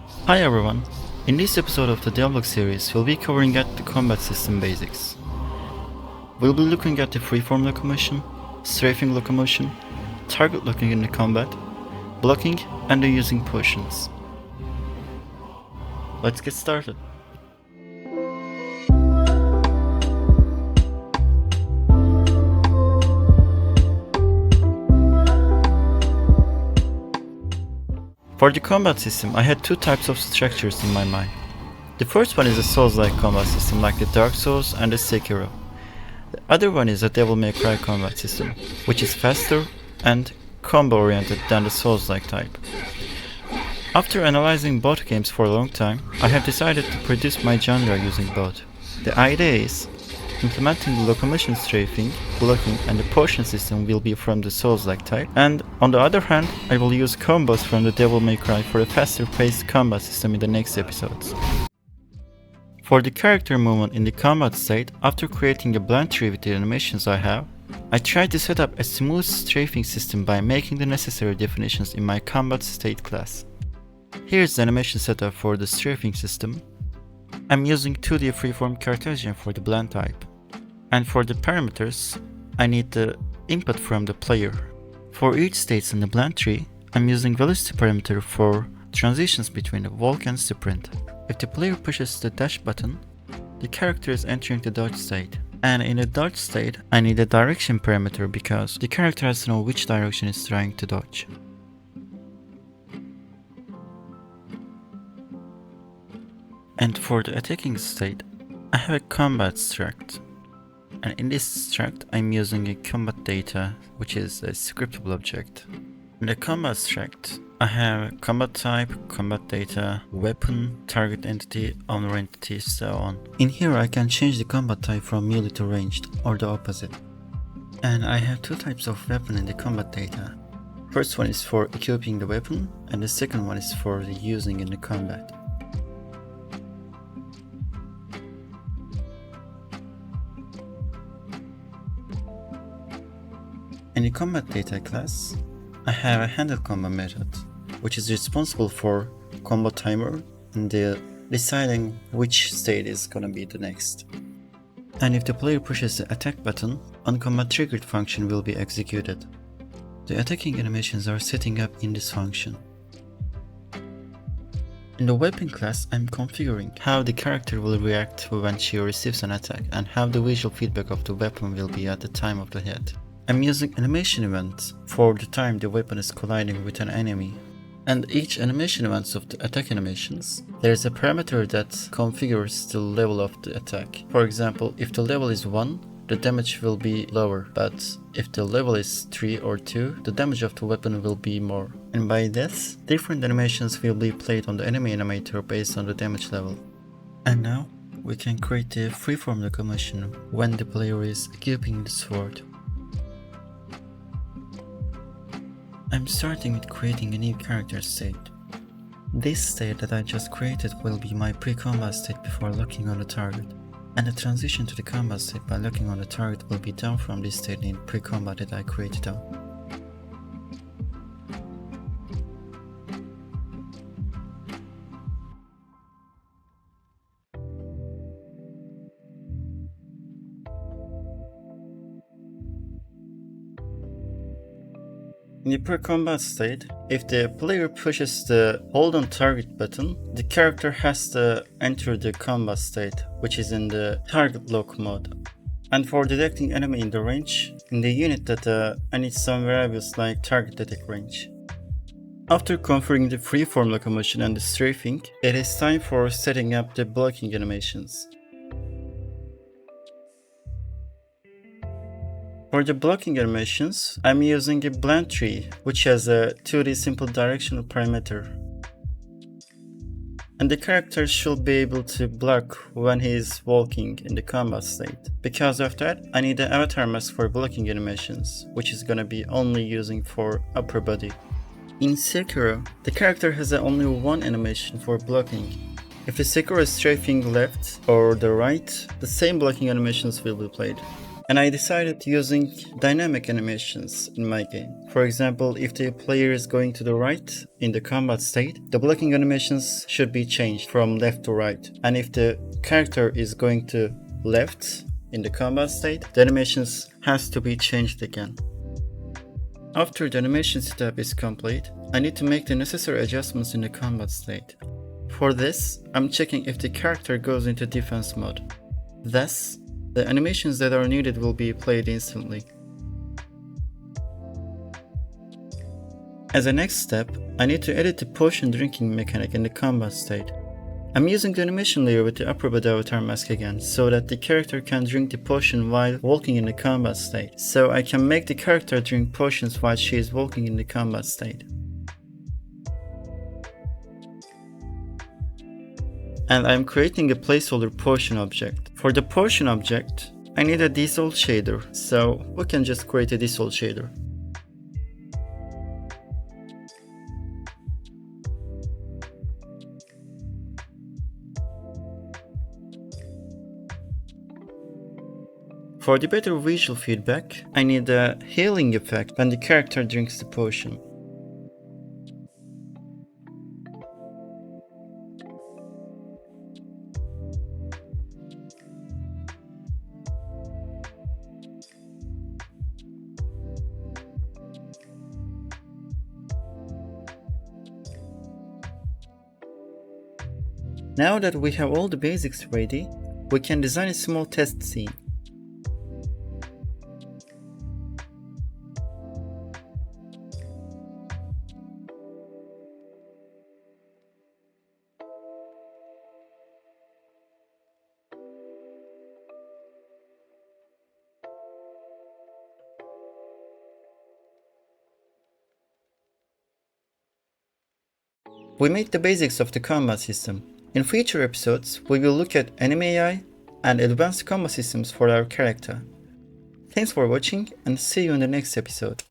Hi everyone! In this episode of the Devlog series, we'll be covering at the combat system basics. We'll be looking at the freeform locomotion, strafing locomotion, target locking in the combat, blocking, and the using potions. Let's get started. For the combat system, I had two types of structures in my mind. The first one is a Souls-like combat system like the Dark Souls and the Sekiro. The other one is a Devil May Cry combat system, which is faster and combo-oriented than the Souls-like type. After analyzing both games for a long time, I have decided to produce my genre using both. The idea is, implementing the locomotion strafing, blocking and the potion system will be from the Souls-like type, and on the other hand, I will use combos from the Devil May Cry for a faster paced combat system in the next episodes. For the character movement in the combat state, after creating a blend tree with the animations I have, I tried to set up a smooth strafing system by making the necessary definitions in my combat state class. Here's the animation setup for the strafing system. I'm using 2D freeform Cartesian for the blend type. And for the parameters, I need the input from the player. For each state in the blend tree, I'm using velocity parameter for transitions between the walk and sprint. If the player pushes the dash button, the character is entering the dodge state. And in the dodge state, I need a direction parameter because the character has to know which direction it's trying to dodge. And for the attacking state, I have a combat struct. And in this struct, I'm using a combat data, which is a scriptable object. In the combat struct, I have combat type, combat data, weapon, target entity, owner entity, so on. In here, I can change the combat type from melee to ranged, or the opposite. And I have two types of weapon in the combat data. First one is for equipping the weapon, and the second one is for the using in the combat. In the combat data class, I have a handle combo method, which is responsible for combo timer and deciding which state is gonna be the next. And if the player pushes the attack button, uncombat triggered function will be executed. The attacking animations are setting up in this function. In the weapon class, I'm configuring how the character will react when she receives an attack and how the visual feedback of the weapon will be at the time of the hit. I'm using animation events for the time the weapon is colliding with an enemy. And each animation events of the attack animations, there is a parameter that configures the level of the attack. For example, if the level is 1, the damage will be lower, but if the level is 3 or 2, the damage of the weapon will be more. And by this, different animations will be played on the enemy animator based on the damage level. And now, we can create the freeform locomotion when the player is equipping the sword. I'm starting with creating a new character state. This state that I just created will be my pre-combat state before locking on the target, and the transition to the combat state by locking on the target will be done from this state in pre-combat that I created out. In the pre-combat state, if the player pushes the hold on target button, the character has to enter the combat state, which is in the target lock mode. And for detecting enemy in the range, in the unit data, I need some variables like target detect range. After configuring the freeform locomotion and the strafing, it is time for setting up the blocking animations. For the blocking animations, I'm using a blend tree, which has a 2D simple directional parameter. And the character should be able to block when he is walking in the combat state. Because of that, I need an avatar mask for blocking animations, which is gonna be only using for upper body. In Sekiro, the character has only one animation for blocking. If the Sekiro is strafing left or the right, the same blocking animations will be played. And I decided using dynamic animations in my game. For example, if the player is going to the right in the combat state, the blocking animations should be changed from left to right. And if the character is going to left in the combat state, the animations has to be changed again. After the animation step is complete, I need to make the necessary adjustments in the combat state. For this, I'm checking if the character goes into defense mode. Thus, the animations that are needed will be played instantly. As a next step, I need to edit the potion drinking mechanic in the combat state. I'm using the animation layer with the upper body avatar mask again, so that the character can drink the potion while walking in the combat state. So I can make the character drink potions while she is walking in the combat state. And I'm creating a placeholder potion object. For the potion object, I need a dissolve shader, so we can just create a dissolve shader. For the better visual feedback, I need a healing effect when the character drinks the potion. Now that we have all the basics ready, we can design a small test scene. We made the basics of the combat system. In future episodes, we will look at anime AI and advanced combat systems for our character. Thanks for watching and see you in the next episode.